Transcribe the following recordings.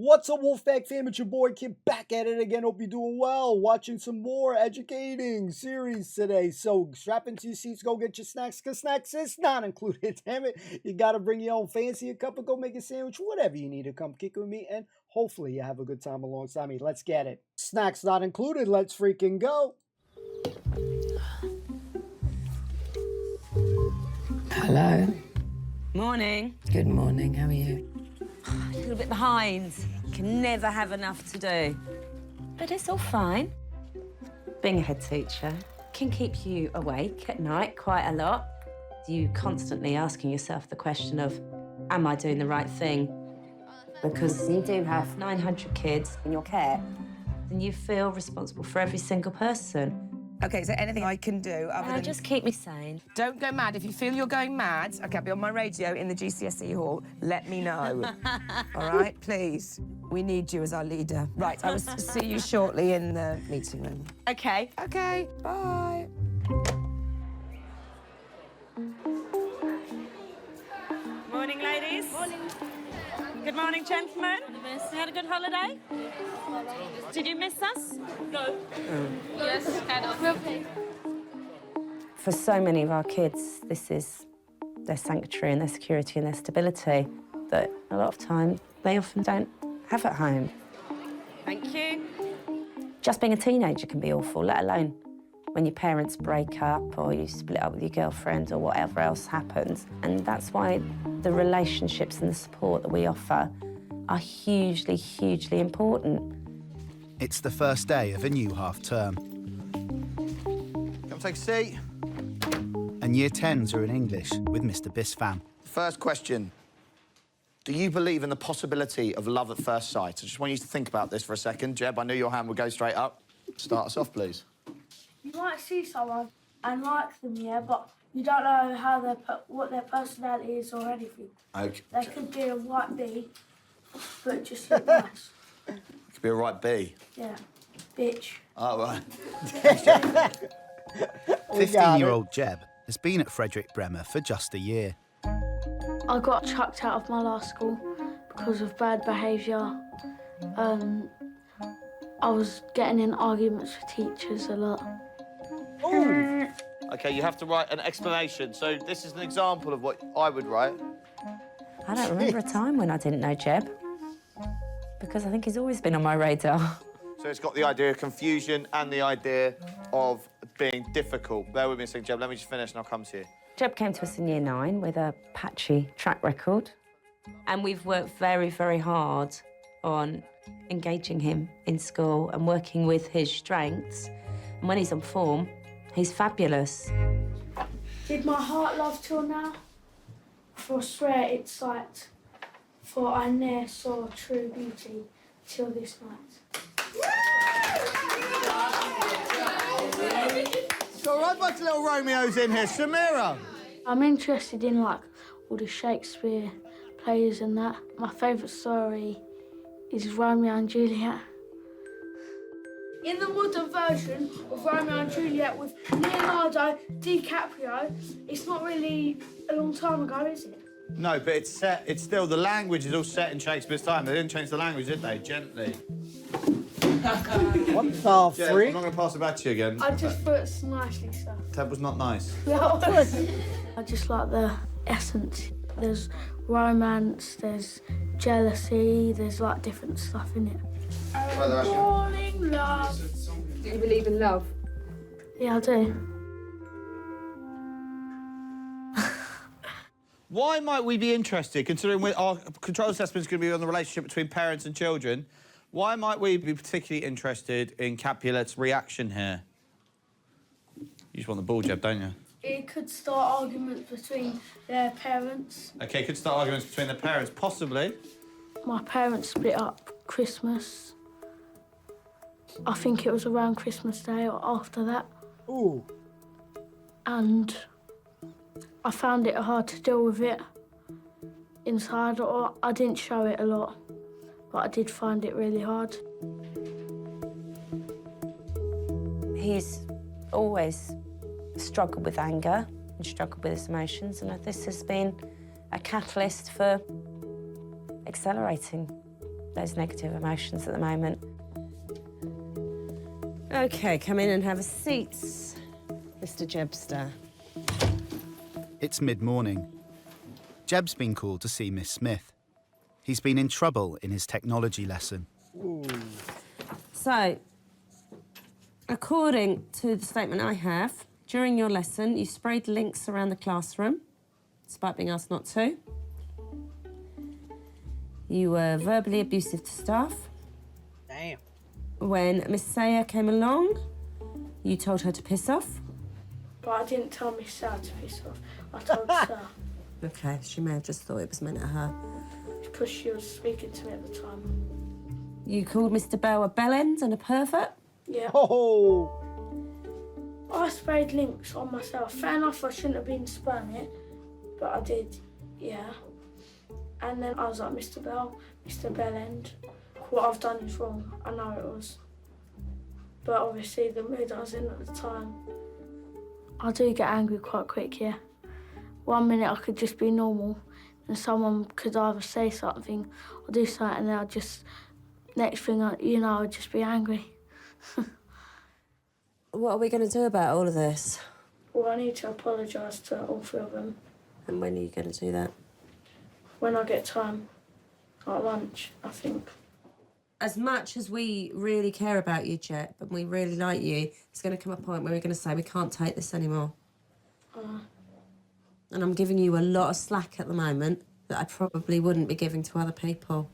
What's up, Wolfpack fam? It's your boy Kid back at it again. Hope you're doing well. Watching some more educating series today. So strap into your seats, go get your snacks, because snacks is not included. Damn it. You got to bring your own fancy cup and go make a sandwich, whatever you need to come kick with me. And hopefully you have a good time alongside me. Let's get it. Snacks not included. Let's freaking go. Hello. Morning. Good morning. How are you? A little bit behind. Can never have enough to do. But it's all fine. Being a head teacher can keep you awake at night quite a lot. You constantly asking yourself the question of, am I doing the right thing? Because you do have 900 kids in your care, and you feel responsible for every single person. Okay, is there anything I can do other than... Just keep me sane. Don't go mad. If you feel you're going mad, okay, I'll be on my radio in the GCSE hall. Let me know. All right, please. We need you as our leader. Right, I will see you shortly in the meeting room. Okay. Okay, bye. Morning, ladies. Morning. Good morning, gentlemen. You had a good holiday? Did you miss us? No. Yes, kind of. For so many of our kids, this is their sanctuary and their security and their stability that a lot of time they often don't have at home. Thank you. Just being a teenager can be awful, let alone when your parents break up or you split up with your girlfriend or whatever else happens. And that's why the relationships and the support that we offer are hugely, hugely important. It's the first day of a new half-term. Come take a seat. And Year 10s are in English with Mr. Bisfam. First question. Do you believe in the possibility of love at first sight? I just want you to think about this for a second. Jeb, I knew your hand would go straight up. Start us off, please. You might see someone and like them, yeah, but you don't know how what their personality is or anything. Okay. They could be a white bee, but just look nice. It could be a right B. Yeah, bitch. Oh, right. 15-year-old Jeb has been at Frederick Bremer for just a year. I got chucked out of my last school because of bad behaviour. I was getting in arguments with teachers a lot. Ooh. OK, you have to write an explanation. So this is an example of what I would write. I don't remember a time when I didn't know Jeb, because I think he's always been on my radar. So it's got the idea of confusion and the idea of being difficult. Bear with me a second, Jeb. Let me just finish and I'll come to you. Jeb came to us in Year 9 with a patchy track record, and we've worked very, very hard on engaging him in school and working with his strengths. And when he's on form, he's fabulous. Did my heart love till now? For swear its sight, for I ne'er saw true beauty till this night. So right bunch of little Romeos in here. Samira. I'm interested in, like, all the Shakespeare plays and that. My favourite story is Romeo and Juliet. In the modern version of Romeo and Juliet with Leonardo DiCaprio, it's not really a long time ago, is it? No, but it's set. It's still, the language is all set in Shakespeare's time. They didn't change the language, did they? Gently. What the Jeb, freak? I'm not going to pass it back to you again. I just thought it's nicely, sir. That was not nice. I just like the essence. There's romance, there's jealousy, there's like different stuff in it. Falling love. Do you believe in love? Yeah, I do. Why might we be interested, considering our control assessment is going to be on the relationship between parents and children, why might we be particularly interested in Capulet's reaction here? You just want the ball, Jeb, don't you? It could start arguments between their parents. OK, could start arguments between their parents, possibly. My parents split up Christmas. I think it was around Christmas Day or after that. Ooh. And I found it hard to deal with it inside, or I didn't show it a lot, but I did find it really hard. He's always struggled with anger and struggled with his emotions, and this has been a catalyst for accelerating those negative emotions at the moment. OK, come in and have a seat, Mr Jebster. It's mid-morning. Jeb's been called to see Miss Smith. He's been in trouble in his technology lesson. Ooh. So, according to the statement I have, during your lesson, you sprayed links around the classroom, despite being asked not to. You were verbally abusive to staff. Damn. When Miss Sayer came along, you told her to piss off. But I didn't tell Miss Sarah to piss off. I told Sarah. OK, she may have just thought it was meant at her. Because she was speaking to me at the time. You called Mr Bell a bellend and a pervert? Yeah. Oh. I sprayed links on myself. Fair enough, I shouldn't have been spraying it, but I did, yeah. And then I was like, Mr Bell, Mr Bellend, what I've done is wrong. I know it was. But obviously the mood I was in at the time. I do get angry quite quick, yeah. 1 minute I could just be normal and someone could either say something or do something and then I'd just, next thing I'd just be angry. What are we going to do about all of this? Well, I need to apologise to all three of them. And when are you going to do that? When I get time, at lunch, I think. As much as we really care about you, Jet, and we really like you, it's going to come a point where we're going to say we can't take this anymore. And I'm giving you a lot of slack at the moment that I probably wouldn't be giving to other people.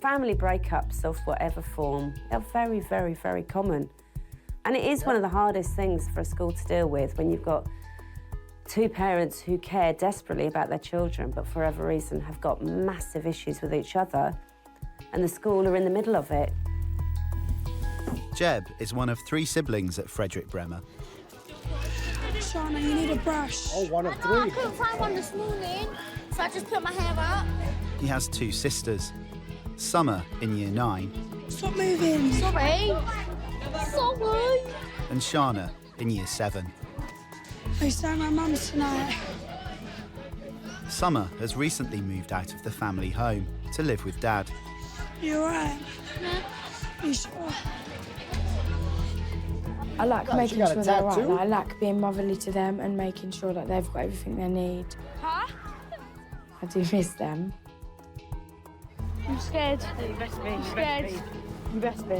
Family breakups of whatever form are very, very, very common. And it is one of the hardest things for a school to deal with when you've got two parents who care desperately about their children but for whatever reason have got massive issues with each other and the school are in the middle of it. Jeb is one of 3 siblings at Frederick Bremer. Shauna, you need a brush. Oh, one of 3. I couldn't find one this morning, so I just put my hair up. He has 2 sisters. Summer in Year 9. Stop moving. Sorry. Sorry. And Shana in Year 7. I stay at my mum's tonight. Summer has recently moved out of the family home to live with Dad. You alright? Yeah. You sure? I like God, making she got a sure they're right. tattoo? Like, I like being motherly to them and making sure that they've got everything they need. Huh? I do miss them. I'm scared. You best be. I'm scared. You best be.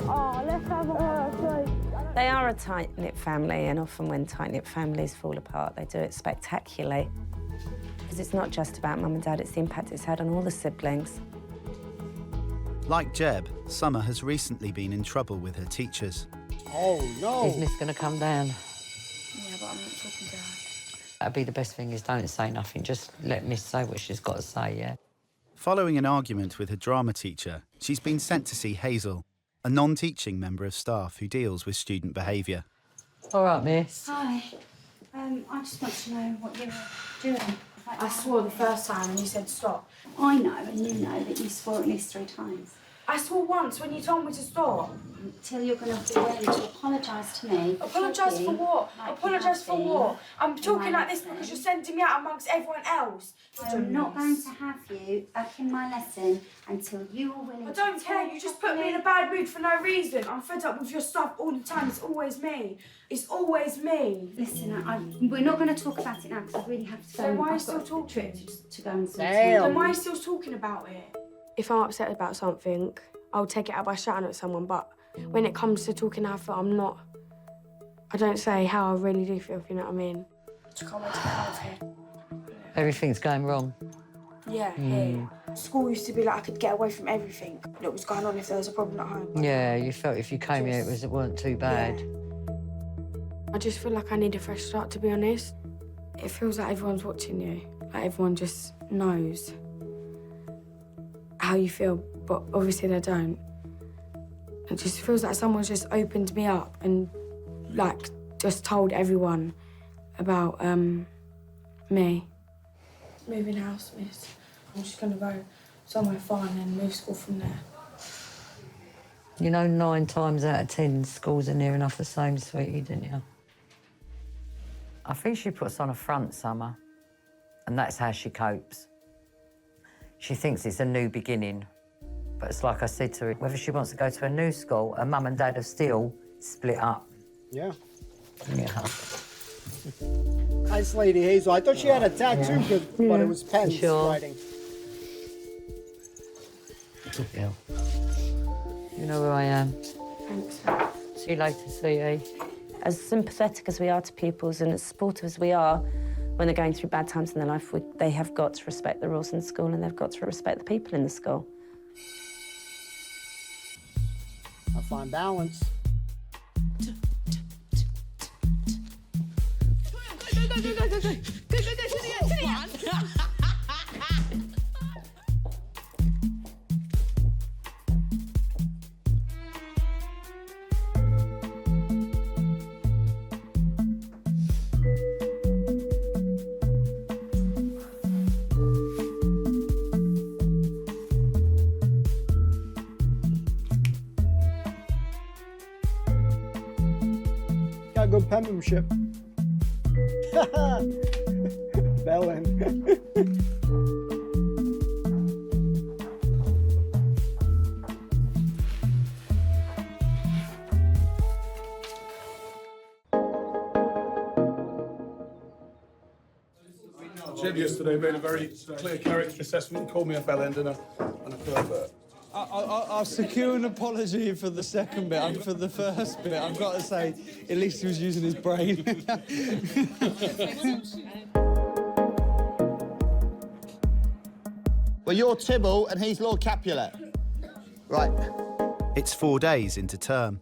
Oh, let's have a They are a tight-knit family, and often when tight-knit families fall apart, they do it spectacularly. Because it's not just about Mum and Dad, it's the impact it's had on all the siblings. Like Jeb, Summer has recently been in trouble with her teachers. Oh, no. Is Miss going to come down? Yeah, but I'm not talking to her. That'd be the best thing is don't say nothing. Just let Miss say what she's got to say, yeah? Following an argument with her drama teacher, she's been sent to see Hazel, a non-teaching member of staff who deals with student behaviour. All right, Miss. Hi. I just want to know what you're doing. I swore the first time and you said stop. I know and you know that you swore at least 3 times. I swore once when you told me to stop. Until you're going to be ready to apologise to me. Apologise for what? Like Apologise for you have what? I'm been talking in like my this because lesson. you're sending me out amongst everyone else. I'm not going to have you back in my lesson until you are willing I to don't care, talk you just put me in a properly. bad mood for no reason. I'm fed up with your stuff all the time. It's always me. It's always me. Listen, we're not going to talk about it now because I really have to go. So why are you I've still got a talking? trip to go and sort Damn. Then why are you still talking about it? If I'm upset about something, I'll take it out by shouting at someone, but when it comes to talking how I feel, I don't say how I really do feel, if you know what I mean. Just can't wait to get out of here. Everything's going wrong. Yeah, yeah. School used to be like I could get away from everything that was going on if there was a problem at home. Yeah, you felt if you came here it weren't too bad. I just feel like I need a fresh start, to be honest. It feels like everyone's watching you. Like everyone just knows how you feel, but obviously they don't. It just feels like someone's just opened me up and, like, just told everyone about, me. Moving house, miss. I'm just gonna go somewhere far and then move school from there. You know 9 times out of 10 schools are near enough the same, sweetie, didn't you? I think she puts on a front, Summer, and that's how she copes. she thinks it's a new beginning. But it's like I said to her, whether she wants to go to a new school, her mum and dad are still split up. Yeah. Yeah. Nice lady, Hazel. I thought she had a tattoo, but it was pens writing. Yeah. You know where I am. Thanks. See you later, sweetie. As sympathetic as we are to pupils and as supportive as we are when they're going through bad times in their life, they have got to respect the rules in the school and they've got to respect the people in the school. I find balance. Got good penmanship. Bellin. Jeb yesterday made a very clear character assessment. He called me a bellend and a pervert. I'll secure an apology for the second bit. For the first bit, I've got to say, at least he was using his brain. Well, you're Tibble and he's Lord Capulet. Right. It's 4 days into term.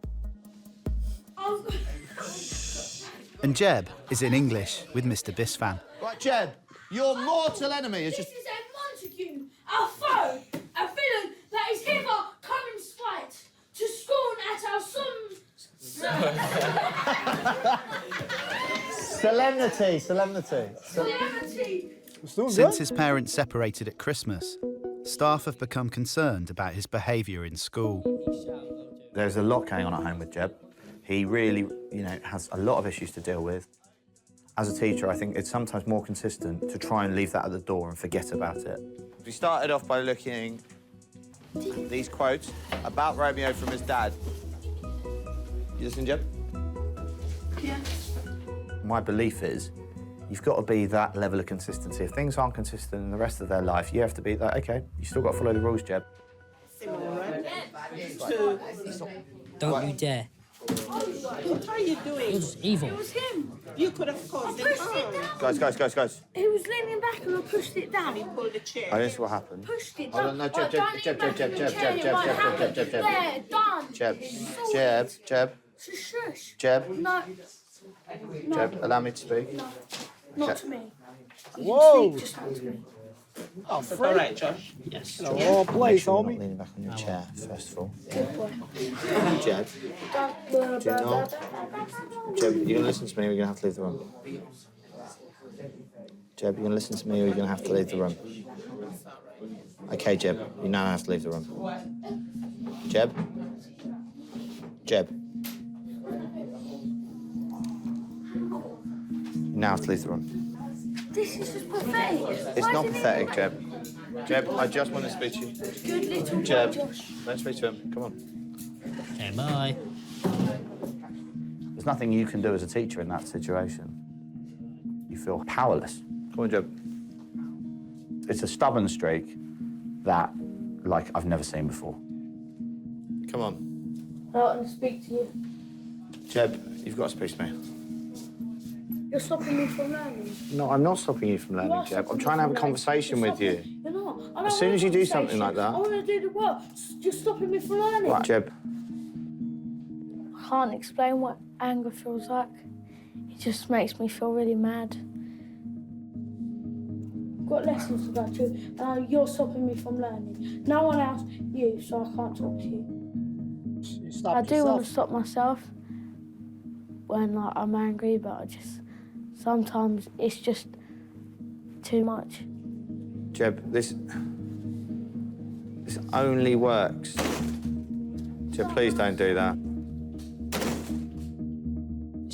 And Jeb is in English with Mr. Bisfam. Right, Jeb, your mortal enemy is just... This is a Montague, our foe, a villain that is hither come in spite to scorn at our Solemnity. Solemnity. Since his parents separated at Christmas, staff have become concerned about his behaviour in school. There's a lot going on at home with Jeb. He really, has a lot of issues to deal with. As a teacher, I think it's sometimes more consistent to try and leave that at the door and forget about it. We started off by looking at these quotes about Romeo from his dad. You listen, Jeb? Yeah. My belief is you've got to be that level of consistency. If things aren't consistent in the rest of their life, you have to be that, OK, you still got to follow the rules, Jeb. Don't you dare. What are you doing? It was evil. It was him. You could have caused him harm. Guys. He was leaning back and I pushed it down. He pulled the chair. Oh, this is what happened. Pushed it Hold down. on, no, Right, Jeb. There, done. Jeb. Shush. Jeb. No. Jeb, allow me to speak. No. Not to me. Whoa. Just not to me. Oh, That's all right, Josh. Yes. In a wrong place, Make sure you're homie. not leaning back on your chair, first of all. Good boy. Jeb, do not. Jeb, you're going to listen to me or you're going to have to leave the room. Jeb, you're going to listen to me or you're going to have to leave the room. OK, Jeb, you now have to leave the room. Jeb? You now have to leave the room. This is just pathetic. It's not pathetic, Jeb. Jeb, I just want to speak to you. Good little boy, Jeb, Josh. don't speak to him. Come on. Okay, bye. There's nothing you can do as a teacher in that situation. You feel powerless. Come on, Jeb. It's a stubborn streak that, I've never seen before. Come on. I want to speak to you. Jeb, you've got to speak to me. You're stopping me from learning. No, I'm not stopping you from learning, Jeb. I'm trying to have a conversation with you. You're not. I don't As soon want as you a do something conversation. like that... I want to do the work. You're stopping me from learning. Right, Jeb. I can't explain what anger feels like. It just makes me feel really mad. I've got lessons to go to, and you're stopping me from learning. No one else, you, so I can't talk to you. I do want to stop myself when I'm angry, but sometimes it's just too much. Jeb, this only works. Jeb, please don't do that.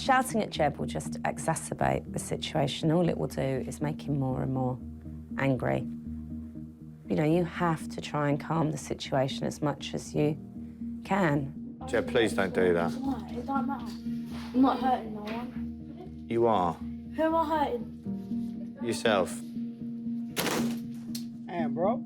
Shouting at Jeb will just exacerbate the situation. All it will do is make him more and more angry. You know, you have to try and calm the situation as much as you can. Jeb, please don't do that. Why? It don't matter. I'm not hurting no one. You are. Who am I hurting? Yourself. Damn, bro.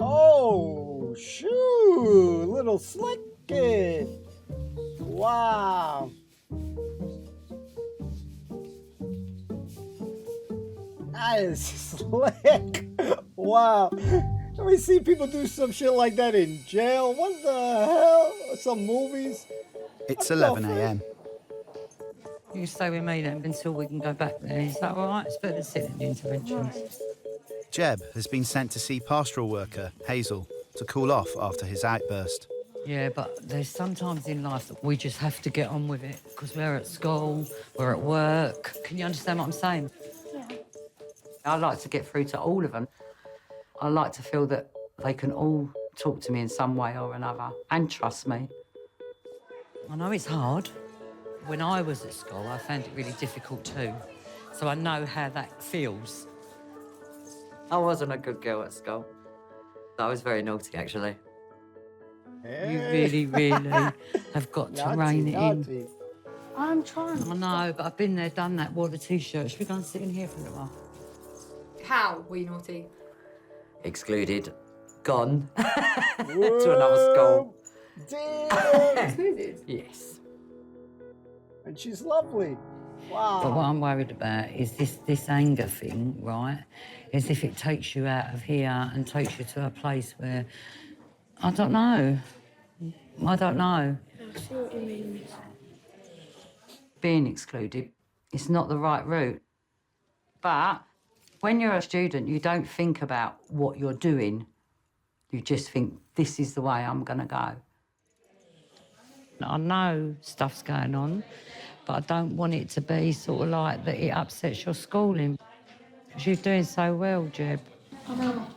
Oh, shoot. Little slick kid. Wow. That is slick. Wow. We see people do some shit like that in jail. What the hell? Some movies. It's 11 a.m. You stay with me then until we can go back there. Is that all right? It's better than sitting in the intervention. Jeb has been sent to see pastoral worker Hazel to cool off after his outburst. Yeah, but there's sometimes in life that we just have to get on with it because we're at school, we're at work. Can you understand what I'm saying? Yeah. I like to get through to all of them. I like to feel that they can all talk to me in some way or another and trust me. I know it's hard. When I was at school, I found it really difficult too. So I know how that feels. I wasn't a good girl at school. I was very naughty, actually. Hey. You really, really have got to rein it in. I'm trying. I know, but I've been there, done that, wore the T-shirt. Should we go and sit in here for a little while? How were you naughty? Excluded. Gone. To another school. Damn. Excluded? Yes. And she's lovely. Wow. But what I'm worried about is this anger thing, right? Is if it takes you out of here and takes you to a place where, I don't know. I don't know. I see what you mean. Being excluded, it's not the right route. But when you're a student, you don't think about what you're doing. You just think, this is the way I'm going to go. I know stuff's going on, but I don't want it to be sort of like that it upsets your schooling. Because you're doing so well, Jeb. I know.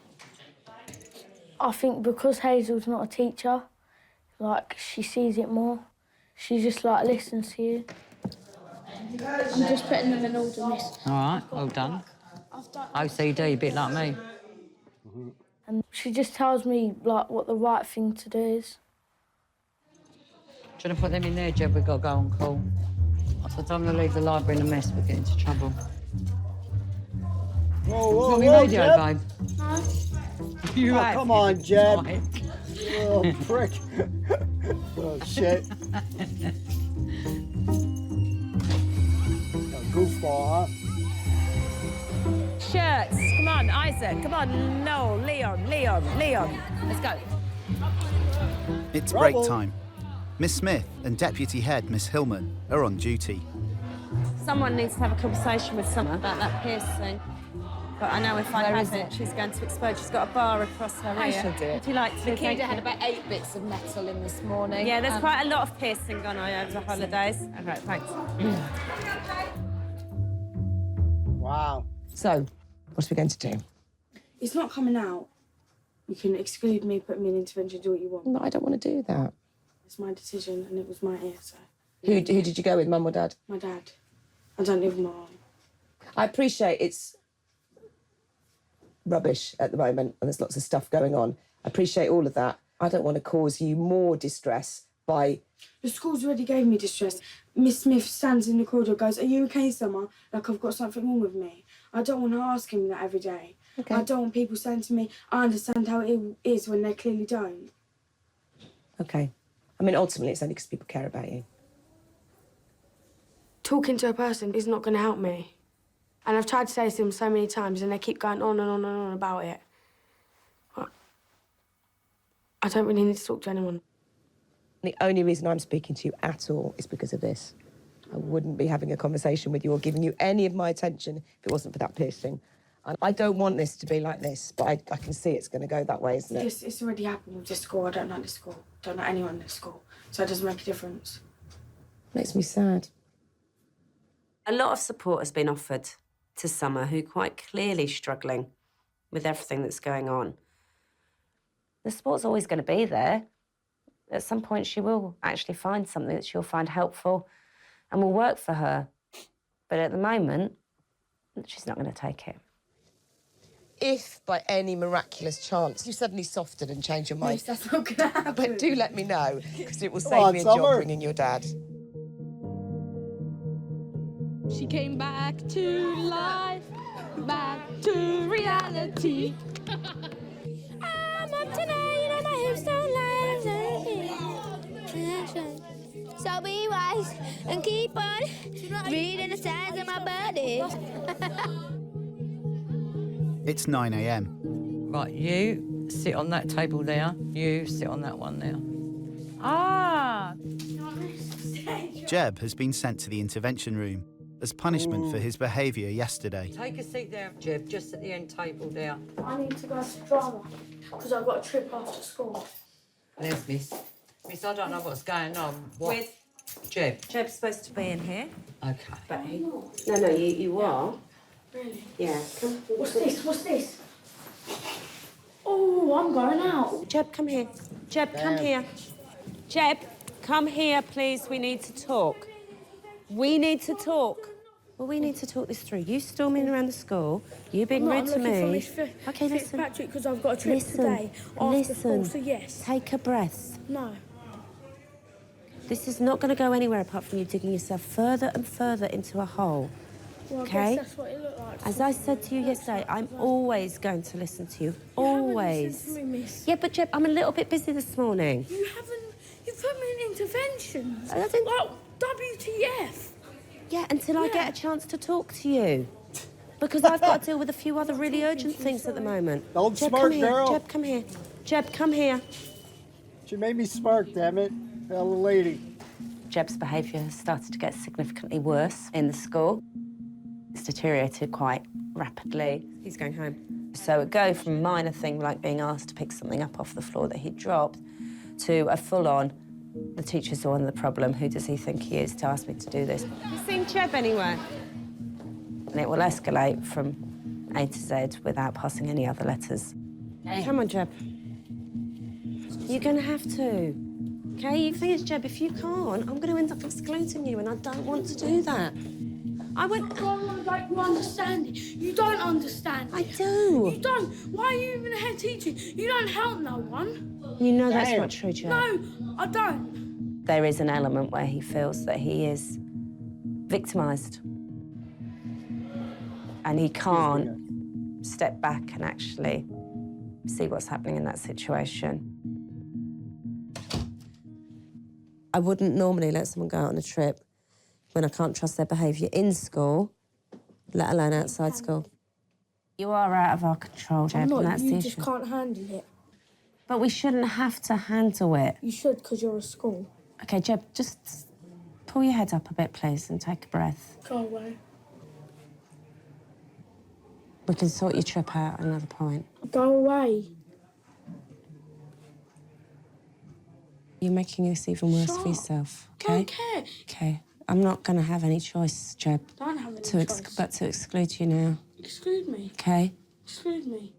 I think because Hazel's not a teacher, like, she sees it more. She just, like, listens to you. I'm just putting them in order, miss. All right, well done. OCD, a bit like me. And she just tells me, like, what the right thing to do is. Do you want to put them in there, Jeb? We've got to go on call. So I don't want to leave the library in a mess. We'll get into trouble. Whoa, whoa, Got me whoa, radio, Jeb. babe. No. You Oh, have. come on, Jeb. Oh, prick. Oh, shit. A goofball, huh? Shirts. Come on, Isaac. Come on. No, Leon. Let's go. It's break time. Miss Smith and Deputy Head Miss Hillman are on duty. Someone needs to have a conversation with someone about that piercing. But I know if I have it, she's going to explode. She's got a bar across her ear. I shall do it. Would you like to? Nikita had about 8 bits of metal in this morning. Yeah, there's quite a lot of piercing gone on over the holidays. Okay, thanks. Wow. So, what are we going to do? It's not coming out. You can exclude me, put me in intervention, do what you want. No, I don't want to do that. It's my decision, and it was my ear, so... Who did you go with, Mum or Dad? My dad. I don't live with my mum. I appreciate it's rubbish at the moment and there's lots of stuff going on. I appreciate all of that. I don't want to cause you more distress by... The school's already gave me distress. Miss Smith stands in the corridor and goes, "Are you okay, Summer? Like I've got something wrong with me." I don't want to ask him that every day. Okay. I don't want people saying to me, "I understand how it is," when they clearly don't. Okay. I mean, ultimately, it's only because people care about you. Talking to a person is not going to help me. And I've tried to say to them so many times, and they keep going on and on and on about it. I don't really need to talk to anyone. The only reason I'm speaking to you at all is because of this. I wouldn't be having a conversation with you or giving you any of my attention if it wasn't for that piercing. And I don't want this to be like this, but I can see it's going to go that way, isn't it? It's already happened with the school. I don't like the school. Don't like anyone in the school. So it doesn't make a difference. Makes me sad. A lot of support has been offered to Summer, who quite clearly struggling. with everything that's going on. The support's always going to be there. At some point, she will actually find something that she'll find helpful and will work for her. But at the moment, she's not going to take it. If, by any miraculous chance, you suddenly softened and changed your mind... Yes, that's not going to happen. But do let me know, because it will Come save on, me a Summer. job ringing your dad. She came back to life, back to reality. I'm up tonight and my hips don't lie. So be wise and keep on reading the signs of my body. It's 9 a.m. Right, you sit on that table there. You sit on that one there. Ah! Jeb has been sent to the intervention room as punishment for his behaviour yesterday. Take a seat there, Jeb, just at the end table there. I need to go to drama because I've got a trip after school. There's Miss. Miss, I don't know what's going on. What? With Jeb. Jeb's supposed to be in here. Okay. But he... No, you are. Really? Yeah. What's this? What's this? Oh, I'm going out. Jeb, come here. Jeb, come here. Jeb, come here, please. We need to talk. We need to talk. Well, we need to talk this through. You storming around the school. You being rude to me. Okay, listen. Patrick, because I've got a trip today after school, so yes. Take a breath. No. This is not going to go anywhere apart from you digging yourself further and further into a hole. Well, I okay? guess that's what it looked like. As I said to you yesterday, I'm always going to listen to you. Always. Listen to me, miss. Yeah, but Jeb, I'm a little bit busy this morning. You put me in interventions. I didn't... Like, WTF. Yeah, until I get a chance to talk to you. Because I've got to deal with a few other really urgent things at the moment. Don't Jeb, smirk, come here. girl. Jeb, come here. Jeb, come here. She made me smirk, damn it. Hell, lady. Jeb's behaviour has started to get significantly worse in the school. It's deteriorated quite rapidly. He's going home. So it go from a minor thing like being asked to pick something up off the floor that he'd dropped to a full-on, the teacher's the one the problem, who does he think he is to ask me to do this? Have you seen Jeb anywhere? And it will escalate from A to Z without passing any other letters. Hey. Come on, Jeb. You're going to have to. OK? The thing is, Jeb, if you can't, I'm going to end up excluding you, and I don't want to do that. I went... Like, you understand it. You don't understand it. I do. You don't. Why are you even a head teacher? You don't help no one. You know that's not true, Jeb. No, I don't. There is an element where he feels that he is victimised. And he can't step back and actually see what's happening in that situation. I wouldn't normally let someone go out on a trip when I can't trust their behaviour in school, let alone outside school. You are out of our control, Jeb, and that's the issue. You just can't handle it. But we shouldn't have to handle it. You should, because you're a school. OK, Jeb, just pull your head up a bit, please, and take a breath. Go away. We can sort your trip out at another point. Go away. You're making this even worse for yourself, OK? I don't care. OK. I'm not going to have any choice, Jeb. Don't have any choice. But to exclude you now. Exclude me. OK? Exclude me.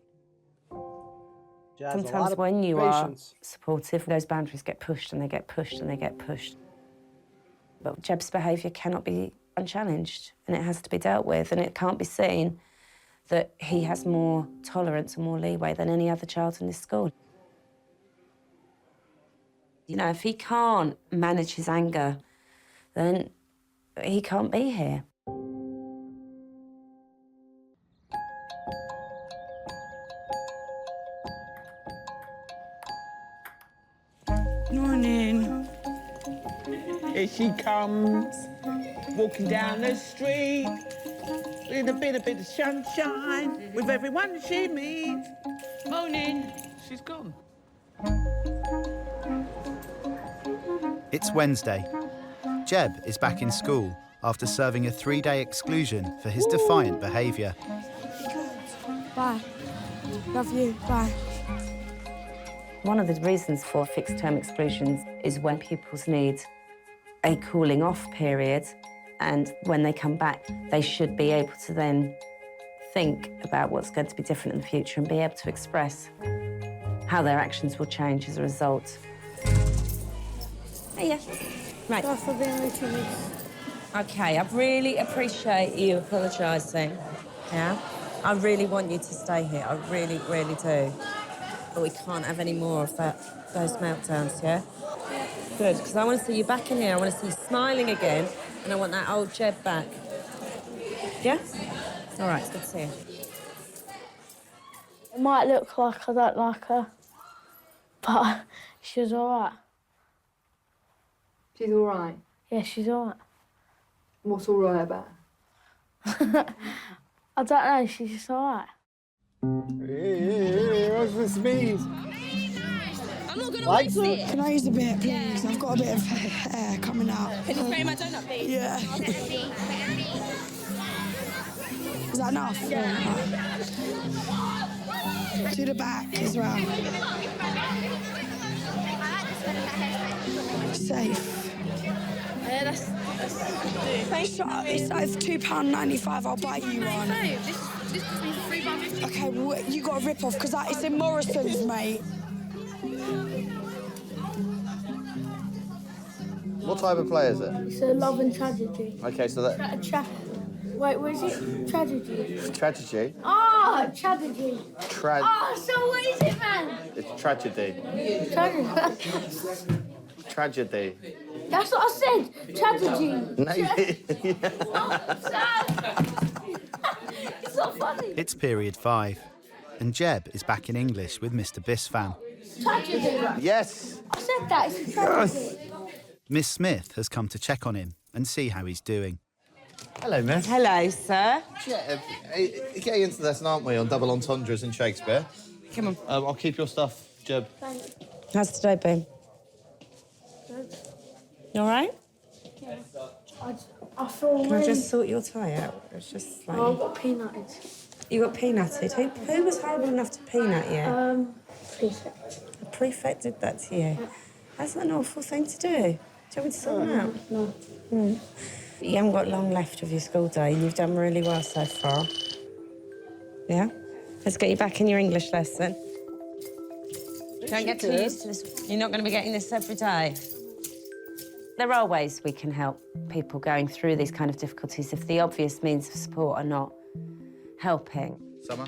Sometimes when you are supportive, those boundaries get pushed and they get pushed and they get pushed. But Jeb's behaviour cannot be unchallenged and it has to be dealt with, and it can't be seen that he has more tolerance and more leeway than any other child in this school. You know, if he can't manage his anger, then he can't be here. Morning. Here she comes, walking down the street with a bit of sunshine with everyone she meets. Morning. She's gone. It's Wednesday. Jeb is back in school after serving a 3-day exclusion for his defiant behaviour. Bye. Love you. Bye. One of the reasons for fixed-term exclusions is when pupils need a cooling-off period, and when they come back, they should be able to then think about what's going to be different in the future and be able to express how their actions will change as a result. Hey, yeah. Right. OK, I really appreciate you apologising, yeah? I really want you to stay here, I really, really do. But we can't have any more of those meltdowns, yeah? Good, because I want to see you back in here, I want to see you smiling again, and I want that old Jeb back. Yeah? All right, it's good to see you. It might look like I don't like her, but she's all right. She's all right? Yeah, she's all right. What's all right about her? I don't know, she's just all right. Hey, what's this mean? I'm not gonna Like waste it. Can I use a bit, please? I've got a bit of hair coming out. Can you spray my donut, please? Yeah. Is that enough? Yeah. To the back as well. Safe. Yeah, that's It's like £2.95. I'll buy you one. This cost me £3.50. Okay, well, you got a rip off because it's in Morrison's, mate. What type of play is it? It's a love and tragedy. Okay, so that... Wait, what is it? Tragedy. Tragedy? Ah, tragedy. So what is it, man? It's tragedy. Tragedy. Tragedy. That's what I said. Tragedy. No, It's not funny. It's period 5, and Jeb is back in English with Mr. Bisfam. Tragedy. Yes. I said that. It's a tragedy. Miss Smith has come to check on him and see how he's doing. Hello, miss. Hello, sir. Jeb, getting into this, aren't we, on double entendres in Shakespeare? Come on. I'll keep your stuff, Jeb. Thanks. How's today been? Good. You all right? Yeah. I feel Can I just sort your tie out? It's just like... Oh, I've got peanutted. You got peanutted? Who was horrible enough to peanut you? Prefect. The prefect did that to you? That's an awful thing to do. Do you want me to sort them out? No. You haven't got long left of your school day and you've done really well so far. Yeah? Let's get you back in your English lesson. Don't get too used to this. You're not going to be getting this every day. There are ways we can help people going through these kind of difficulties if the obvious means of support are not helping. Summer,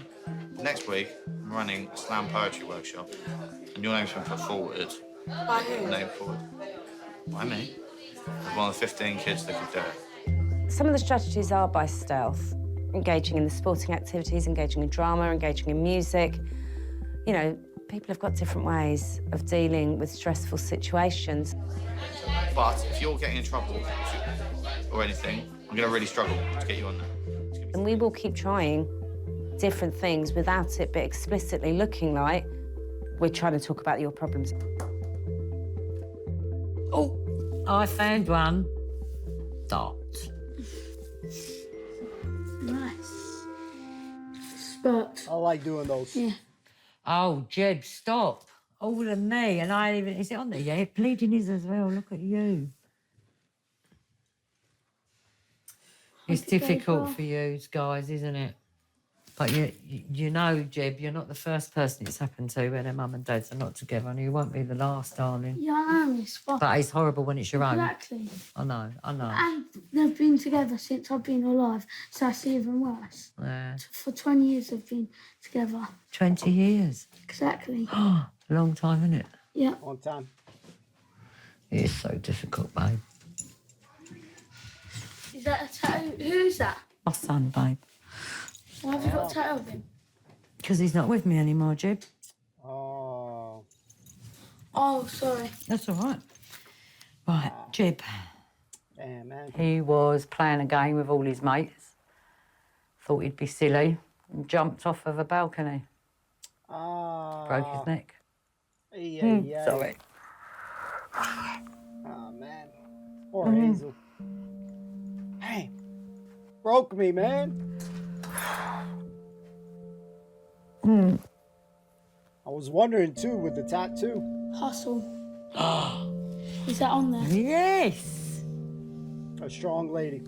next week I'm running a slam poetry workshop and your name's been put forward. By who? Name forward. By me. As one of the 15 kids that could do it. Some of the strategies are by stealth, engaging in the sporting activities, engaging in drama, engaging in music. You know, people have got different ways of dealing with stressful situations. But if you're getting in trouble or anything, I'm going to really struggle to get you on there. And we will keep trying different things without it but explicitly looking like we're trying to talk about your problems. Oh, I found one. Dot. Nice. Spurt. I like doing those. Yeah. Oh, Jeb, stop. Older than me, and I ain't even... Is it on there? Yeah, bleeding is as well. Look at you. It's difficult for you guys, isn't it? But you know, Jeb, you're not the first person it's happened to when their mum and dads are not together, and you won't be the last, darling. Yeah, I know, it's fun. But it's horrible when it's your own. Exactly. I know. And they've been together since I've been alive, so that's even worse. Yeah. For 20 years they've been together. 20 years. Exactly. Long time, isn't it? Yeah. Long time. It is so difficult, babe. Is that a tattoo? Who's that? My son, babe. Why have you got a tattoo of him? Because he's not with me anymore, Jeb. Oh. Oh, sorry. That's all right. Right, Jeb. Damn, man. He was playing a game with all his mates. Thought he'd be silly and jumped off of a balcony. Broke his neck. Yeah. Sorry. Oh, man. Poor Hazel. Hey. Broke me, man. I was wondering, too, with the tattoo. Hustle. Is that on there? Yes. A strong lady.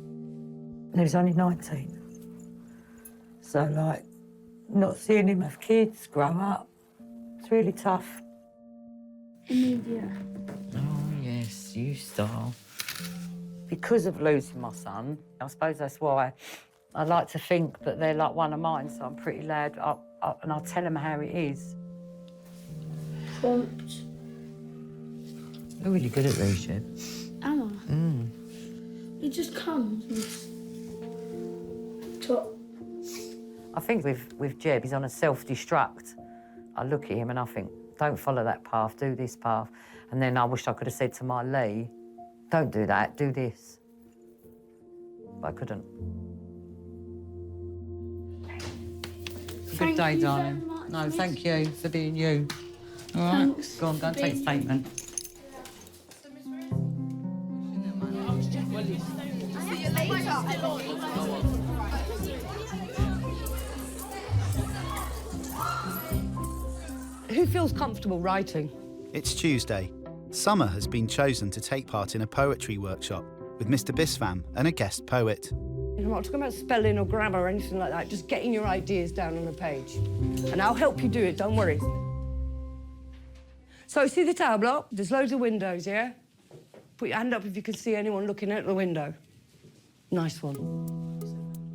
He was only 19. So, like, not seeing him have kids, grow up, it's really tough. Immediate. Oh, yes, you style. Because of losing my son, I suppose that's why I like to think that they're like one of mine, so I'm pretty loud, and I'll tell them how it is. Prompt. You're really good at these, Jeb. Am I? Mm. It just comes and top. I think with Jeb, he's on a self-destruct. I look at him and I think, don't follow that path, do this path. And then I wish I could have said to my Lee, don't do that, do this. But I couldn't. Good day, darling. No, thank you for being you. All right? Thanks. Go on, go and take a statement. See you later. Who feels comfortable writing? It's Tuesday. Summer has been chosen to take part in a poetry workshop with Mr. Bispham and a guest poet. I'm not talking about spelling or grammar or anything like that, just getting your ideas down on a page. And I'll help you do it, don't worry. So, see the tower block? There's loads of windows, yeah? Put your hand up if you can see anyone looking out the window. Nice one.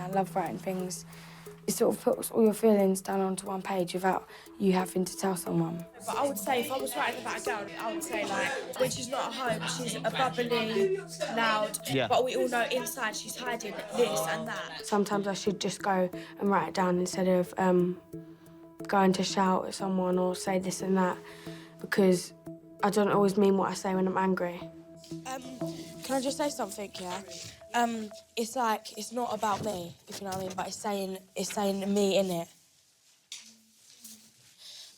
I love writing things. It sort of puts all your feelings down onto one page without you having to tell someone. But I would say, if I was writing about a girl, I would say, like, when she's not at home, she's a bubbly, loud, Yeah. but we all know inside she's hiding this and that. Sometimes I should just go and write it down instead of going to shout at someone or say this and that, because I don't always mean what I say when I'm angry. Can I just say something, yeah? It's like, it's not about me, if you know what I mean, but it's saying me in it.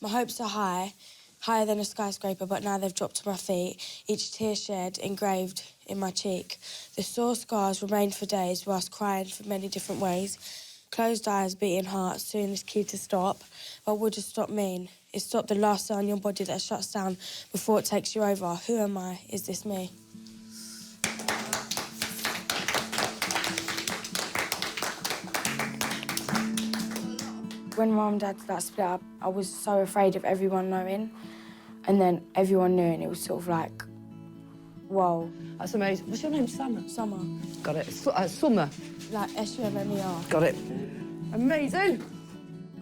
My hopes are high, higher than a skyscraper, but now they've dropped to my feet, each tear shed engraved in my cheek. The sore scars remain for days whilst crying for many different ways. Closed eyes, beating heart, soon is key to stop. What would a stop mean? It stopped the last cell in your body that shuts down before it takes you over. Who am I? Is this me? When Mum and Dad split up, I was so afraid of everyone knowing. And then everyone knew, and it was sort of like, whoa. That's amazing. What's your name, Summer? Summer. Got it. Summer. Like SUMMER. Got it. Amazing.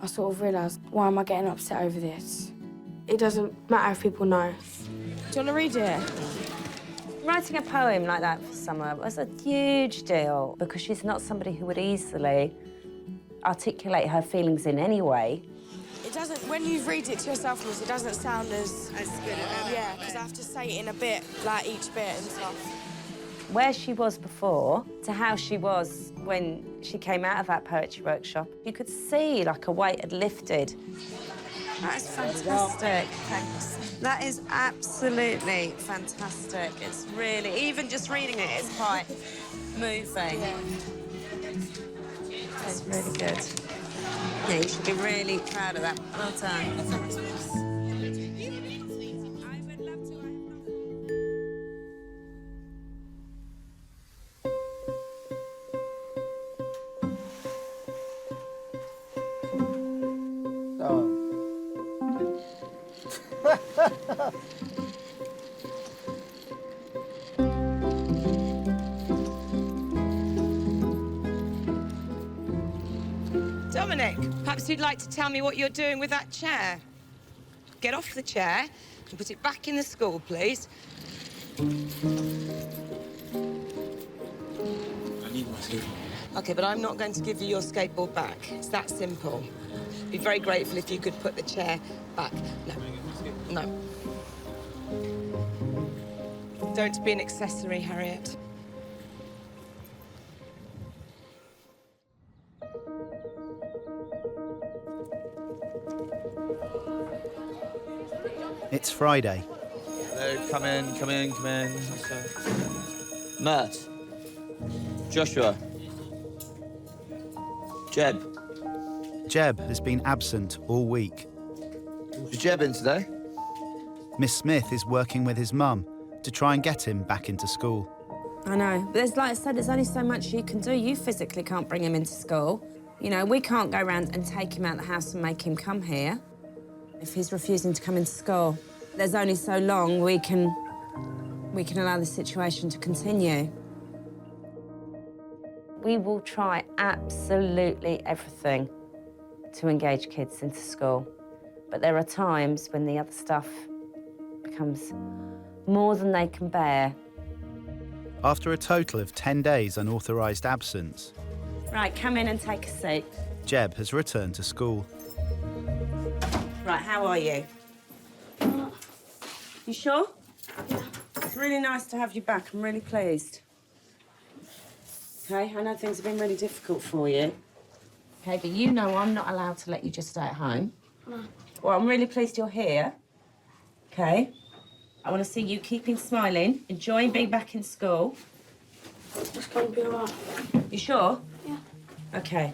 I sort of realised, why am I getting upset over this? It doesn't matter if people know. Do you want to read it? Writing a poem like that for Summer was a huge deal because she's not somebody who would easily articulate her feelings in any way. It doesn't, when you read it to yourself, it doesn't sound as good. Yeah, because I have to say it in a bit, like each bit and stuff. Where she was before to how she was when she came out of that poetry workshop, you could see like a weight had lifted. That is fantastic. Thanks. That is absolutely fantastic. It's really, even just reading it is quite moving. Yeah. It's really good. Yeah, you should be really proud of that. Well done. Dominic, perhaps you'd like to tell me what you're doing with that chair. Get off the chair and put it back in the school, please. I need my skateboard. OK, but I'm not going to give you your skateboard back. It's that simple. Be very grateful if you could put the chair back. No. No. Don't be an accessory, Harriet. It's Friday. Hello, come in. Mert. Joshua. Jeb. Jeb has been absent all week. Is Jeb in today? Miss Smith is working with his mum to try and get him back into school. I know. But there's, like I said, there's only so much you can do. You physically can't bring him into school. You know, we can't go around and take him out of the house and make him come here. If he's refusing to come into school, there's only so long we can allow the situation to continue. We will try absolutely everything to engage kids into school. But there are times when the other stuff becomes more than they can bear. After a total of 10 days unauthorised absence, Right, come in and take a seat. Jeb has returned to school. Right, how are you? You sure? Yeah. It's really nice to have you back. I'm really pleased. Okay, I know things have been really difficult for you. Okay, but you know I'm not allowed to let you just stay at home. No. Well, I'm really pleased you're here. Okay? I want to see you keeping smiling, enjoying being back in school. It's going to be all right. You sure? Yeah. Okay.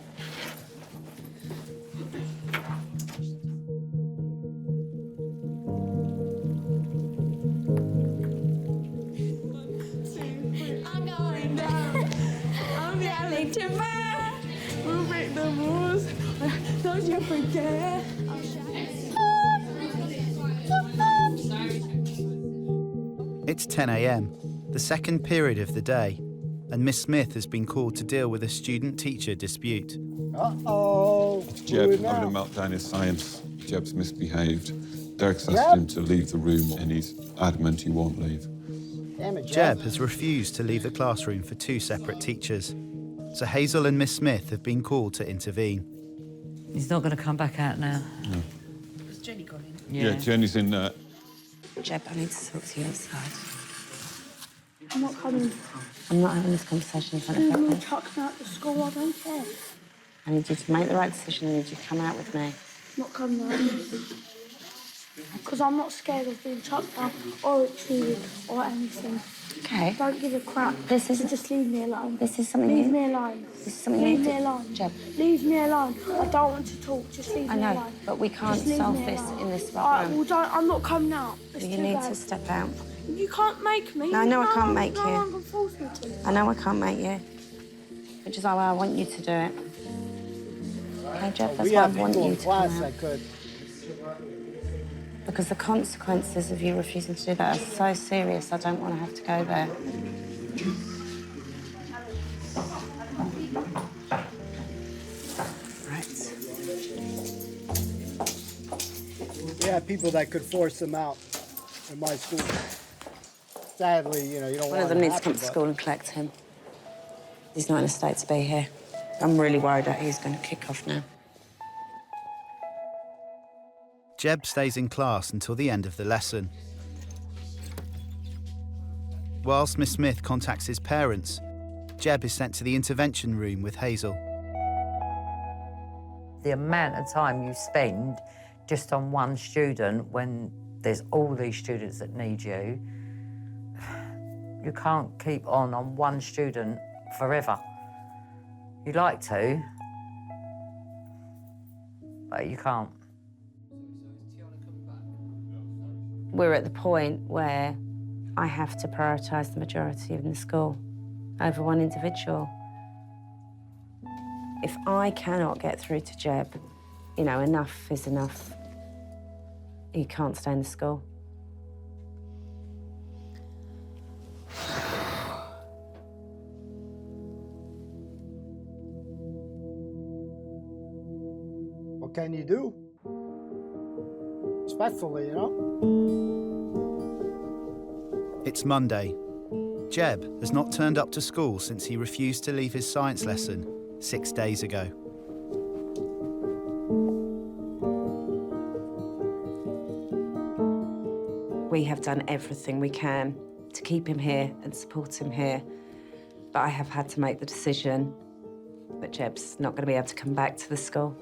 I'm going down. I'm yelling timber. We'll make the rules. Don't you forget. It's 10 a.m, the second period of the day, and Miss Smith has been called to deal with a student-teacher dispute. Uh-oh. Jeb having a meltdown in science. Jeb's misbehaved. Derek's asked him to leave the room and he's adamant he won't leave. Damn it, Jeb has refused to leave the classroom for 2 separate teachers, so Hazel and Miss Smith have been called to intervene. He's not going to come back out now. No. Has Jenny gone in? Yeah, Jenny's in there. Jeb, I need to talk to you outside. I'm not coming. I'm not having this conversation in front of You're everyone. chuck me out the school, I don't care. I need you to make the right decision. I need you to come out with me. I'm not coming out. Because I'm not scared of being chucked out or treated or anything. Okay. Don't give a crap. This is just leave me alone. This is something Leave you- me alone. This is something leave you me need to- alone. Jeb. Leave me alone. I don't want to talk. Just leave I me know, alone. but we can't Just leave solve me this alone. in this All right, room. well, I'm not coming out. It's You too need bad. to step out. You can't make me. No, I know I can't make No you. one can force me to. I know I can't make you, which is why I want you to do it. Okay, Jeb, that's We why I have want people you in to class come that out. could. Because the consequences of you refusing to do that are so serious, I don't want to have to go there. Right. We have people that could force them out in my school. Sadly, you know, you don't One want of them needs to happen, come to but- school and collect him. He's not in a state to be here. I'm really worried that he's going to kick off now. Jeb stays in class until the end of the lesson. Whilst Miss Smith contacts his parents, Jeb is sent to the intervention room with Hazel. The amount of time you spend just on one student when there's all these students that need you, you can't keep on one student forever. You'd like to, but you can't. We're at the point where I have to prioritise the majority in the school over one individual. If I cannot get through to Jeb, you know, enough is enough. He can't stay in the school. What can you do? Respectfully, you know? It's Monday. Jeb has not turned up to school since he refused to leave his science lesson 6 days ago. We have done everything we can to keep him here and support him here, but I have had to make the decision that Jeb's not going to be able to come back to the school.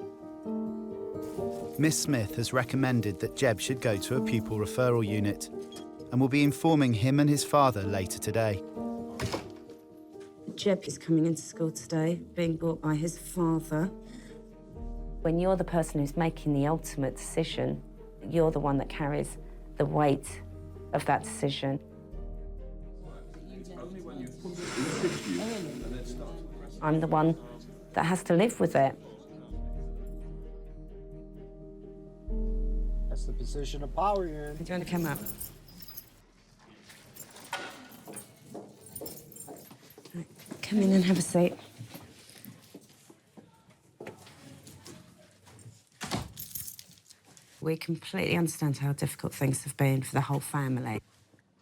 Miss Smith has recommended that Jeb should go to a pupil referral unit and will be informing him and his father later today. Jeb is coming into school today, being brought by his father. When you're the person who's making the ultimate decision, you're the one that carries the weight of that decision. I'm the one that has to live with it. That's the position of power you're in. Do you want to come up? Right, come in and have a seat. We completely understand how difficult things have been for the whole family.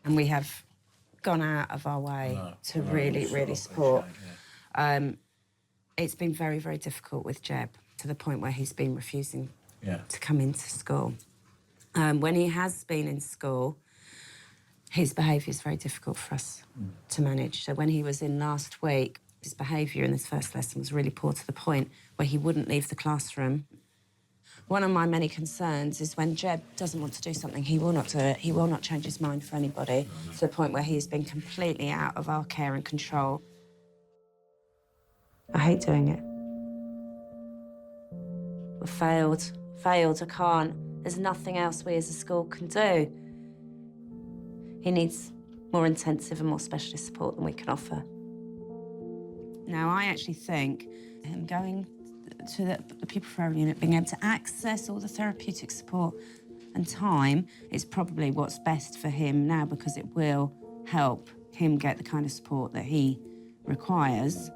And we have gone out of our way to really support. It's been very, very difficult with Jeb, to the point where he's been refusing to come into school. When he has been in school, his behaviour is very difficult for us to manage. So when he was in last week, his behaviour in this first lesson was really poor, to the point where he wouldn't leave the classroom. One of my many concerns is when Jeb doesn't want to do something, he will not do it. He will not change his mind for anybody, to the point where he has been completely out of our care and control. I hate doing it. We failed, I can't. There's nothing else we as a school can do. He needs more intensive and more specialist support than we can offer. Now, I actually think him going to the pupil forever unit, being able to access all the therapeutic support and time is probably what's best for him now, because it will help him get the kind of support that he requires.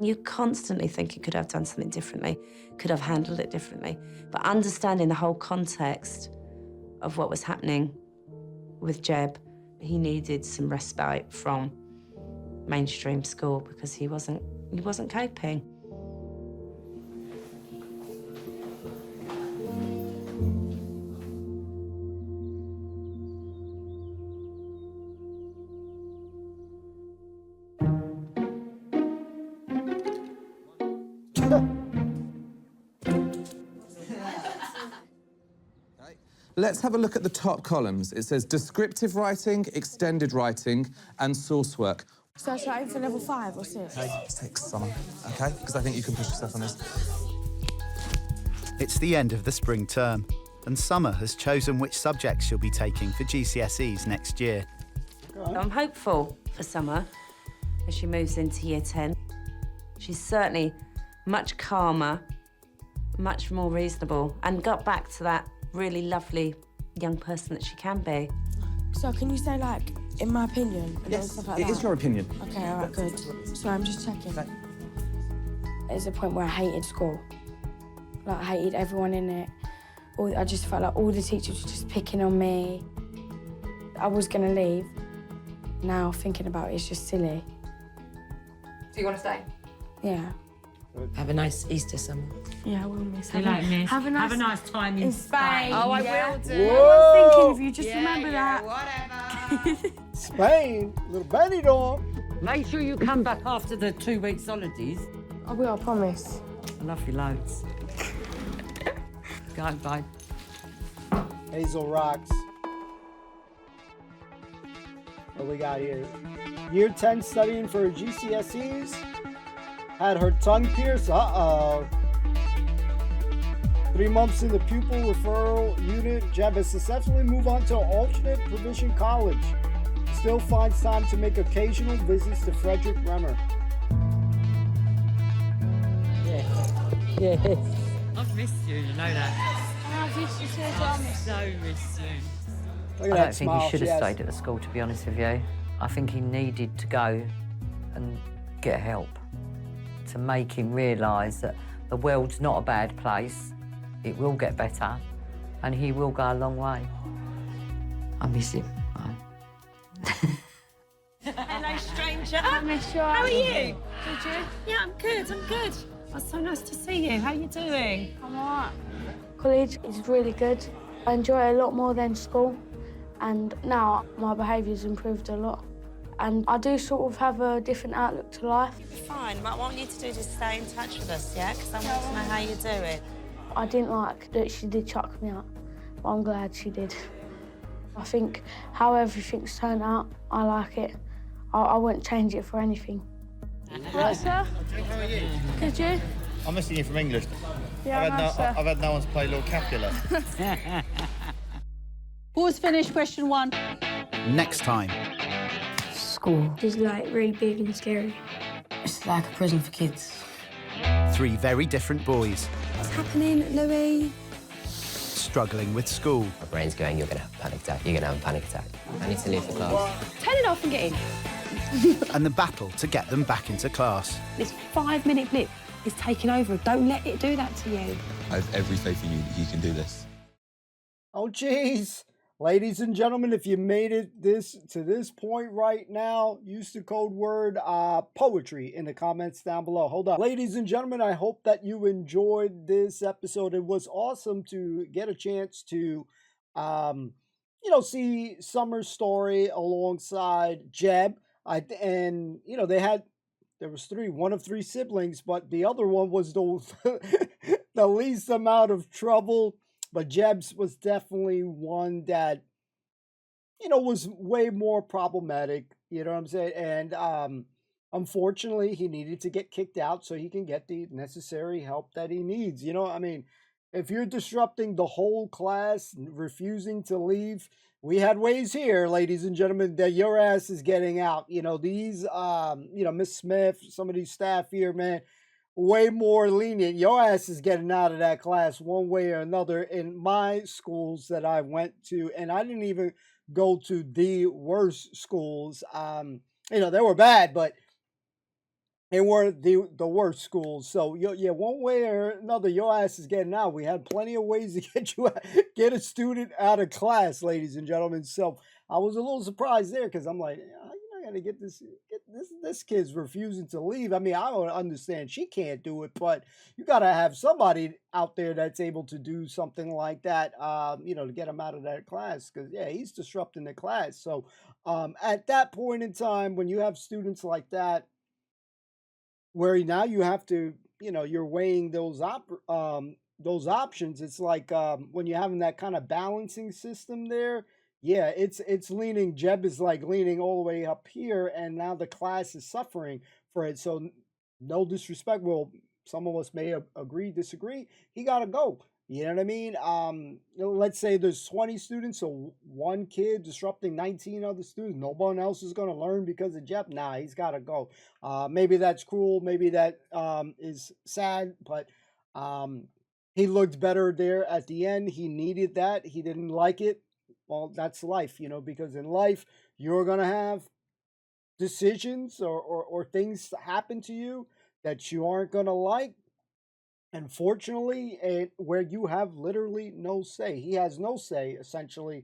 You constantly think you could have done something differently, could have handled it differently, but understanding the whole context of what was happening with Jeb, he needed some respite from mainstream school because he wasn't coping. Let's have a look at the top columns. It says descriptive writing, extended writing, and source work. So should I aim for level 5 or 6? 6, Summer, OK? Because I think you can push yourself on this. It's the end of the spring term, and Summer has chosen which subjects she'll be taking for GCSEs next year. I'm hopeful for Summer as she moves into year 10. She's certainly much calmer, much more reasonable, and got back to that really lovely young person that she can be. So can you say, like, in my opinion? And Yes, stuff like it that? is your opinion. OK, all right, good. So I'm just checking. There's a point where I hated school. Like, I hated everyone in it. I just felt like all the teachers were just picking on me. I was going to leave. Now, thinking about it, it's just silly. Do you want to stay? Yeah. Have a nice Easter, Summer. Yeah, I will miss. You like Miss? Have a nice time in Spain. Oh, I yeah. will do. I was thinking of you, just remember that. Whatever. Spain, little Benidorm. Make sure you come back after the 2 weeks holidays. I will, I promise. I love you loads. Go, bye. Hazel rocks. What we got here? Year 10 studying for her GCSEs. Had her tongue pierced. Uh-oh. 3 months in the pupil referral unit. Jeb has successfully moved on to alternate provision college. Still finds time to make occasional visits to Frederick Bremer. Yes. I've missed you, you know that. I've missed you too, I So missed you. Look at I that don't think smile he should she have has. stayed at the school, to be honest with you. I think he needed to go and get help to make him realise that the world's not a bad place. It will get better, and he will go a long way. I miss him. Hello, stranger. I miss you. How are you? Did you? Yeah, I'm good. Oh, it's so nice to see you. How are you doing? I'm alright. College is really good. I enjoy it a lot more than school, and now my behaviour's improved a lot. And I do sort of have a different outlook to life. Fine, but what I want you to do is stay in touch with us, yeah? Because I want to know how you're doing. I didn't like that she did chuck me out, but I'm glad she did. I think how everything's turned out, I like it. I wouldn't change it for anything. Right, sir? How are you? Could you? I'm missing you from English. Yeah, I've had no one to play Lord Capulet. Pause finish, question 1. Next time. School is like really big and scary. It's like a prison for kids. 3 very different boys happening, Louis? Struggling with school. My brain's going, you're going to have a panic attack. You're going to have a panic attack. I need to leave the class. Turn it off and get in. And the battle to get them back into class. This 5-minute blip is taking over. Don't let it do that to you. I have every faith in you that you can do this. Oh, jeez. Ladies and gentlemen, if you made it to this point right now, use the code word poetry in the comments down below. Hold on. Ladies and gentlemen, I hope that you enjoyed this episode. It was awesome to get a chance to, see Summer's story alongside Jeb. There was one of three siblings, but the other one was the least amount of trouble. But Jeb's was definitely one that, was way more problematic. You know what I'm saying? And unfortunately, he needed to get kicked out so he can get the necessary help that he needs. If you're disrupting the whole class, refusing to leave, we had ways here, ladies and gentlemen, that your ass is getting out. These, Miss Smith, some of these staff here, man, way more lenient. Your ass is getting out of that class one way or another. In my schools that I went to, and I didn't even go to the worst schools. They were bad, but they weren't the worst schools. So one way or another, your ass is getting out. We had plenty of ways to get a student out of class, ladies and gentlemen. So I was a little surprised there because I'm like, to get this kid's refusing to leave. I mean, I don't understand. She can't do it, but you got to have somebody out there that's able to do something like that, to get him out of that class. Because, he's disrupting the class. So at that point in time, when you have students like that, where now you have to, you're weighing those options. It's like when you're having that kind of balancing system there. Yeah, it's leaning. Jeb is like leaning all the way up here, and now the class is suffering for it. So, no disrespect. Well, some of us may agree, disagree. He got to go. You know what I mean? Let's say there's 20 students, so one kid disrupting 19 other students. No one else is going to learn because of Jeb. Nah, he's got to go. Maybe that's cruel. Maybe that is sad, but he looked better there at the end. He needed that. He didn't like it. Well, that's life, because in life, you're going to have decisions or things happen to you that you aren't going to like. Unfortunately, where you have literally no say. He has no say, essentially,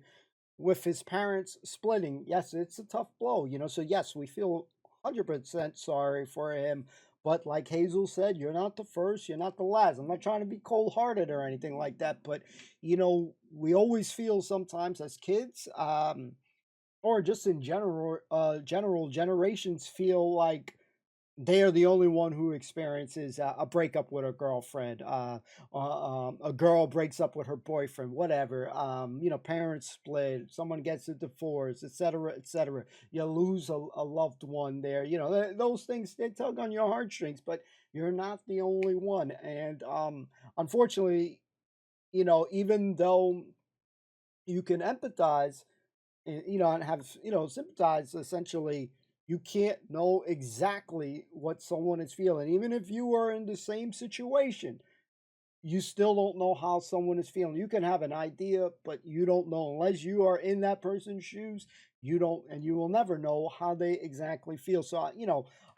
with his parents splitting. Yes, it's a tough blow, So, yes, we feel 100% sorry for him. But like Hazel said, you're not the first, you're not the last. I'm not trying to be cold-hearted or anything like that. But, we always feel sometimes as kids, or just in general generations feel like they're the only one who experiences a breakup with a girlfriend. A girl breaks up with her boyfriend, whatever. Parents split, someone gets a divorce, etc., etc. You lose a loved one there. Those things, they tug on your heartstrings, but you're not the only one. And unfortunately, even though you can empathize, and have, sympathize, essentially, you can't know exactly what someone is feeling. Even if you are in the same situation, you still don't know how someone is feeling. You can have an idea, but you don't know. Unless you are in that person's shoes, you don't, and you will never know how they exactly feel. So,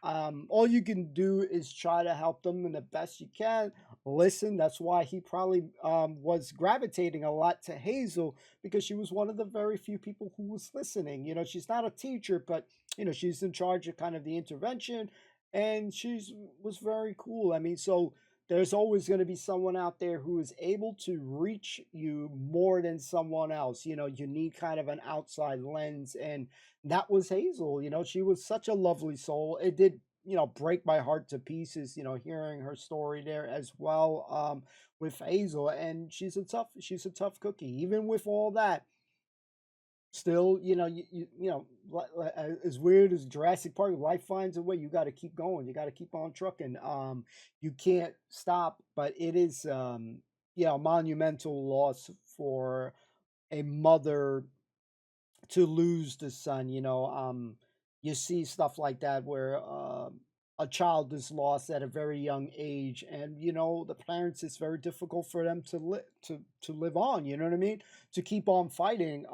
all you can do is try to help them in the best you can. Listen. That's why he probably was gravitating a lot to Hazel, because she was one of the very few people who was listening. She's not a teacher, but she's in charge of kind of the intervention, and was very cool. I mean, so there's always going to be someone out there who is able to reach you more than someone else. You need kind of an outside lens, and that was Hazel. She was such a lovely soul. It did, break my heart to pieces, hearing her story there as well, with Hazel. And she's a tough cookie. Even with all that, still, as weird as Jurassic Park, life finds a way. You got to keep going. You got to keep on trucking. You can't stop. But it is, a monumental loss for a mother to lose the son. You see stuff like that where a child is lost at a very young age, and the parents, it's very difficult for them to live on. You know what I mean? To keep on fighting.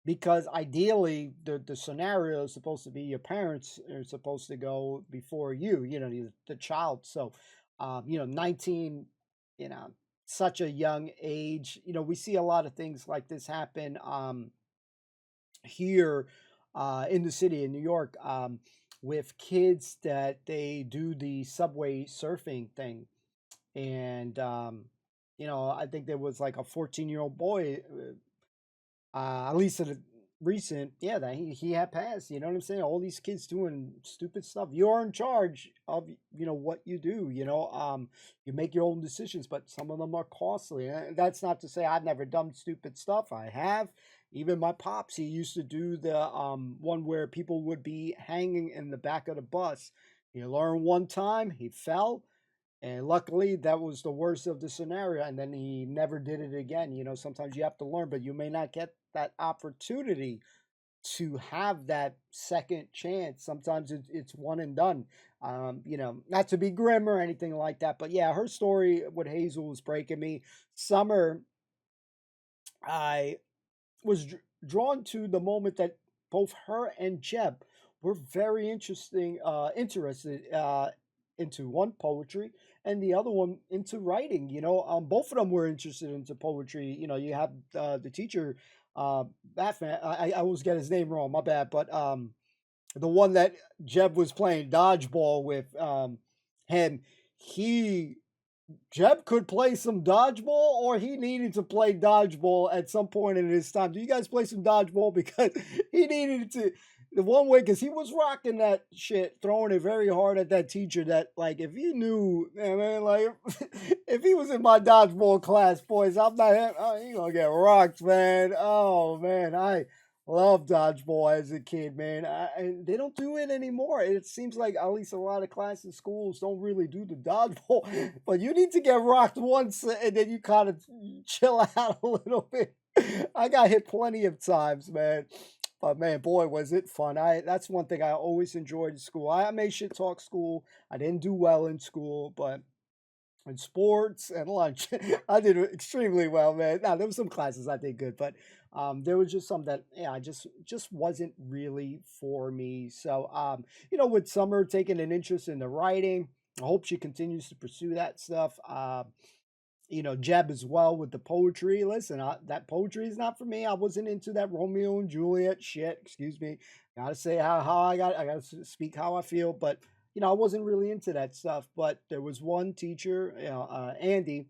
Because ideally, the scenario is supposed to be your parents are supposed to go before you. The child. So, 19. Such a young age. We see a lot of things like this happen. Here in the city in New York, with kids that they do the subway surfing thing. And, I think there was like a 14-year-old boy, at least in the recent, yeah, that he had passed. You know what I'm saying? All these kids doing stupid stuff. You're in charge of, what you do. You make your own decisions, but some of them are costly. And that's not to say I've never done stupid stuff. I have. Even my pops, he used to do the one where people would be hanging in the back of the bus. He learned one time, he fell, and luckily that was the worst of the scenario, and then he never did it again. Sometimes you have to learn, but you may not get that opportunity to have that second chance. Sometimes it's one and done. Not to be grim or anything like that, but yeah, her story with Hazel was breaking me. Summer, I was drawn to the moment that both her and Jeb were very interested into one poetry and the other one into writing. Both of them were interested into poetry. You have the teacher, Batman. I always get his name wrong. My bad. But the one that Jeb was playing dodgeball with, Jeb could play some dodgeball, or he needed to play dodgeball at some point in his time. Do you guys play some dodgeball? Because he needed to, the one way, because he was rocking that shit, throwing it very hard at that teacher. That, like, if he knew, man, like, if he was in my dodgeball class, boys, I'm not him. Oh, he gonna get rocked, man. Oh, man, I love dodgeball as a kid, man. And they don't do it anymore. It seems like at least a lot of classes, schools don't really do the dodgeball. But you need to get rocked once, and then you kind of chill out a little bit. I got hit plenty of times, man. But man, boy, was it fun. That's one thing I always enjoyed in school. I made shit talk school. I didn't do well in school, but in sports and lunch, I did extremely well, man. Now there were some classes I did good, but there was just some that I just wasn't really for me. So with Summer taking an interest in the writing, I hope she continues to pursue that stuff. Jeb as well with the poetry. Listen, that poetry is not for me. I wasn't into that Romeo and Juliet shit. Excuse me. Gotta say how I gotta speak how I feel, but I wasn't really into that stuff. But there was one teacher, Andy,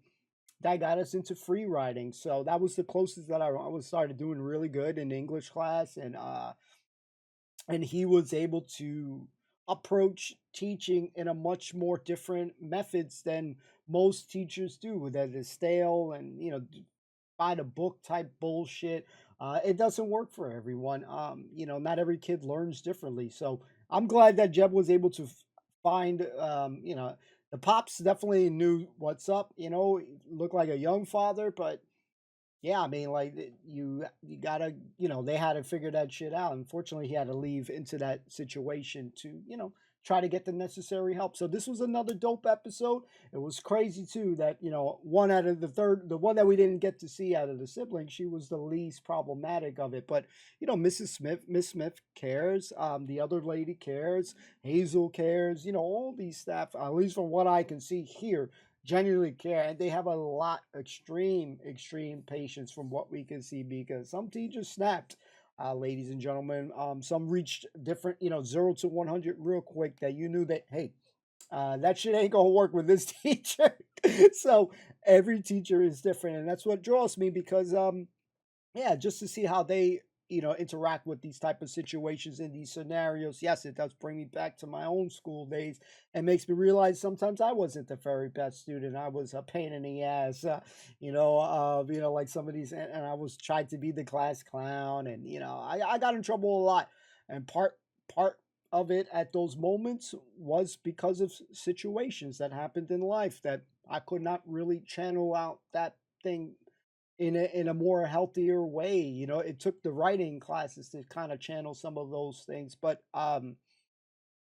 that got us into free writing. So that was the closest that I was started doing really good in English class, and he was able to approach teaching in a much more different methods than most teachers do. That is stale and by the book type bullshit. It doesn't work for everyone. Not every kid learns differently. So I'm glad that Jeb was able to find the pops definitely knew what's up. Looked like a young father, but yeah, I mean, like, you gotta, they had to figure that shit out. Unfortunately, he had to leave into that situation to, try to get the necessary help. So this was another dope episode. It was crazy too that, one out of the one that we didn't get to see out of the siblings, she was the least problematic of it. But, Miss Smith cares. The other lady cares. Hazel cares. All these staff, at least from what I can see here, genuinely care, and they have a lot extreme patience from what we can see, because some teachers snapped, ladies and gentlemen. Some reached different 0 to 100 real quick, that you knew that, hey, that shit ain't gonna work with this teacher. So every teacher is different, and that's what draws me, because just to see how they interact with these type of situations in these scenarios. Yes, it does bring me back to my own school days and makes me realize sometimes I wasn't the very best student. I was a pain in the ass, like some of these, and I was tried to be the class clown, and I got in trouble a lot, and part of it at those moments was because of situations that happened in life that I could not really channel out that thing in a more healthier way. It took the writing classes to kind of channel some of those things. But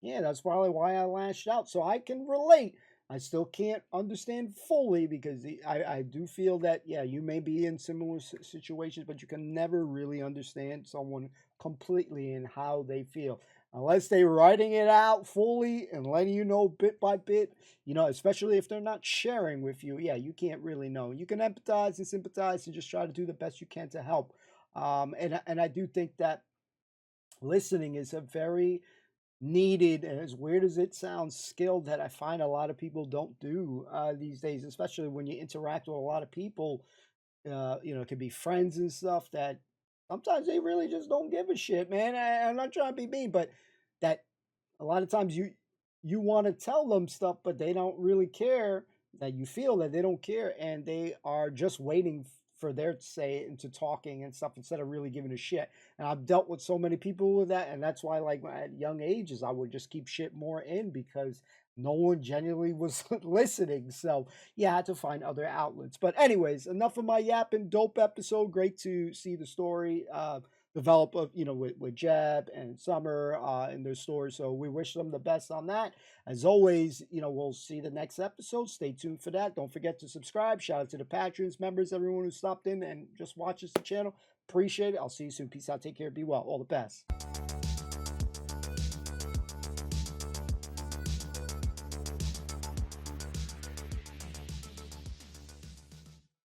Yeah, that's probably why I lashed out. So I can relate. I still can't understand fully because I do feel that, yeah, you may be in similar situations, but you can never really understand someone completely and how they feel. Unless they're writing it out fully and letting you know bit by bit, you know, especially if they're not sharing with you, yeah, you can't really know. You can empathize and sympathize and just try to do the best you can to help. And I do think that listening is a very needed, and as weird as it sounds, skill that I find a lot of people don't do these days, especially when you interact with a lot of people. You know, it could be friends and stuff that sometimes they really just don't give a shit, man. I'm not trying to be mean, but that a lot of times you want to tell them stuff, but they don't really care. That you feel that they don't care, and they are just waiting for their say into talking and stuff instead of really giving a shit. And I've dealt with so many people with that, and that's why, like, at young ages, I would just keep shit more in because no one genuinely was listening. So yeah, I had to find other outlets. But anyways, enough of my yapping. Dope episode. Great to see the story develop of, you know, with Jeb and Summer in their story. So we wish them the best on that. As always, you know, we'll see the next episode. Stay tuned for that. Don't forget to subscribe. Shout out to the patrons, members, everyone who stopped in and just watches the channel. Appreciate it. I'll see you soon. Peace out. Take care. Be well. All the best.